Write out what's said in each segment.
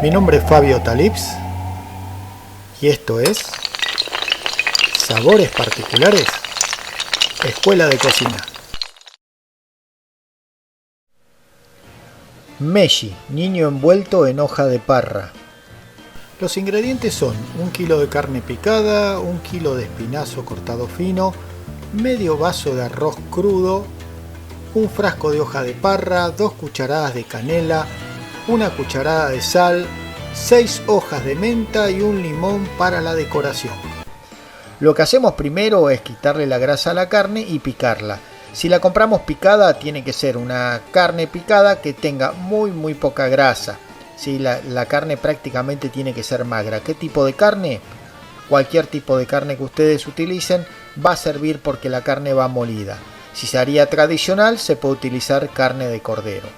Mi nombre es Fabio Talips y esto es Sabores Particulares, Escuela de Cocina. Meshi, niño envuelto en hoja de parra. Los ingredientes son 1 kilo de carne picada, 1 kilo de espinazo cortado fino, medio vaso de arroz crudo, un frasco de hoja de parra, 2 cucharadas de canela, 1 cucharada de sal, 6 hojas de menta y un limón para la decoración. Lo que hacemos primero es quitarle la grasa a la carne y picarla. Si la compramos picada, tiene que ser una carne picada que tenga muy poca grasa. ¿Sí? La carne prácticamente tiene que ser magra. ¿Qué tipo de carne? Cualquier tipo de carne que ustedes utilicen va a servir porque la carne va molida. Si se haría tradicional, se puede utilizar carne de cordero.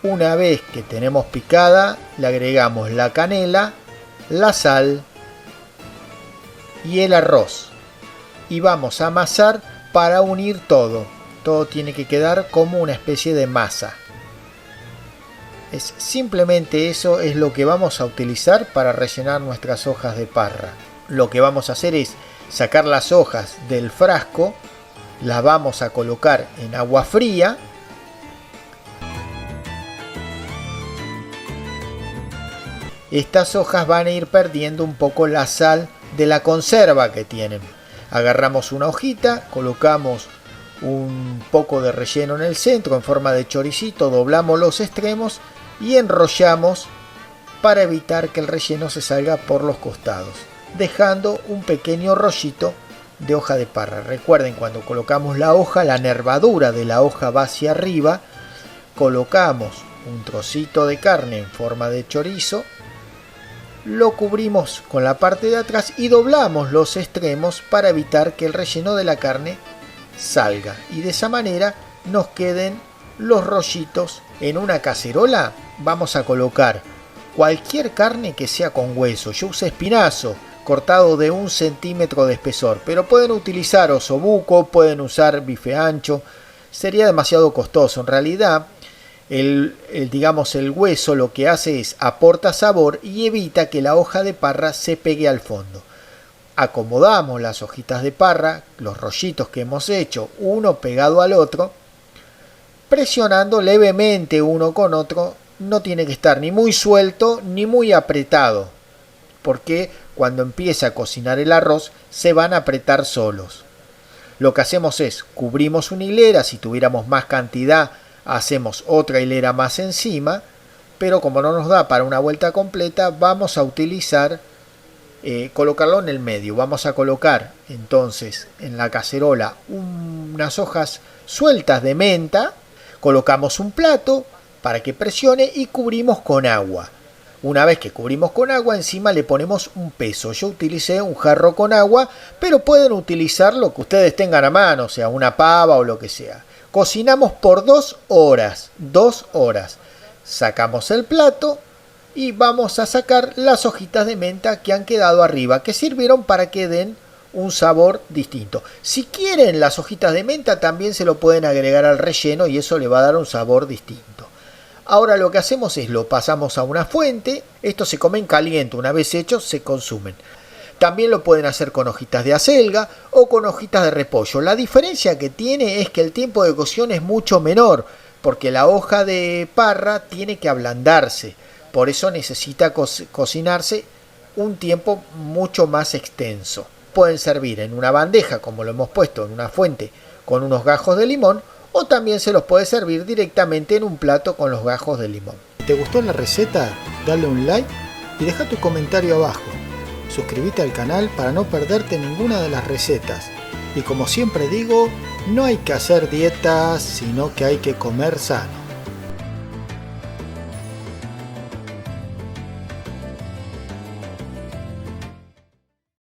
Una vez que tenemos picada, le agregamos la canela, la sal y el arroz. Y vamos a amasar para unir todo. Todo tiene que quedar como una especie de masa. Simplemente eso es lo que vamos a utilizar para rellenar nuestras hojas de parra. Lo que vamos a hacer es sacar las hojas del frasco, las vamos a colocar en agua fría. Estas hojas van a ir perdiendo un poco la sal de la conserva que tienen. Agarramos una hojita, colocamos un poco de relleno en el centro en forma de choricito, doblamos los extremos y enrollamos para evitar que el relleno se salga por los costados, dejando un pequeño rollito de hoja de parra. Recuerden, cuando colocamos la hoja, la nervadura de la hoja va hacia arriba, colocamos un trocito de carne en forma de chorizo, lo cubrimos con la parte de atrás y doblamos los extremos para evitar que el relleno de la carne salga, y de esa manera nos queden los rollitos. En una cacerola vamos a colocar cualquier carne que sea con hueso. Yo usé espinazo cortado de 1 centímetro de espesor, pero pueden utilizar osobuco, pueden usar bife ancho. Sería demasiado costoso. En realidad el hueso lo que hace es aporta sabor y evita que la hoja de parra se pegue al fondo. Acomodamos las hojitas de parra, los rollitos que hemos hecho, uno pegado al otro, presionando levemente uno con otro. No tiene que estar ni muy suelto ni muy apretado, porque cuando empieza a cocinar el arroz se van a apretar solos. Lo que hacemos es cubrimos una hilera. Si tuviéramos más cantidad, hacemos otra hilera más encima, pero como no nos da para una vuelta completa, vamos a utilizar colocarlo en el medio. Vamos a colocar entonces en la cacerola unas hojas sueltas de menta, colocamos un plato para que presione y cubrimos con agua. Una vez que cubrimos con agua, encima le ponemos un peso. Yo utilicé un jarro con agua, pero pueden utilizar lo que ustedes tengan a mano, o sea, una pava o lo que sea. Cocinamos por 2 horas. 2 horas. Sacamos el plato y vamos a sacar las hojitas de menta que han quedado arriba, que sirvieron para que den un sabor distinto. Si quieren las hojitas de menta, también se lo pueden agregar al relleno y eso le va a dar un sabor distinto. Ahora lo que hacemos es lo pasamos a una fuente. Esto se come en caliente, una vez hecho se consumen. También lo pueden hacer con hojitas de acelga o con hojitas de repollo. La diferencia que tiene es que el tiempo de cocción es mucho menor, porque la hoja de parra tiene que ablandarse. Por eso necesita cocinarse un tiempo mucho más extenso. Pueden servir en una bandeja, como lo hemos puesto en una fuente, con unos gajos de limón, o también se los puede servir directamente en un plato con los gajos de limón. Si te gustó la receta, dale un like y deja tu comentario abajo. Suscríbete al canal para no perderte ninguna de las recetas. Y como siempre digo, no hay que hacer dietas, sino que hay que comer sano.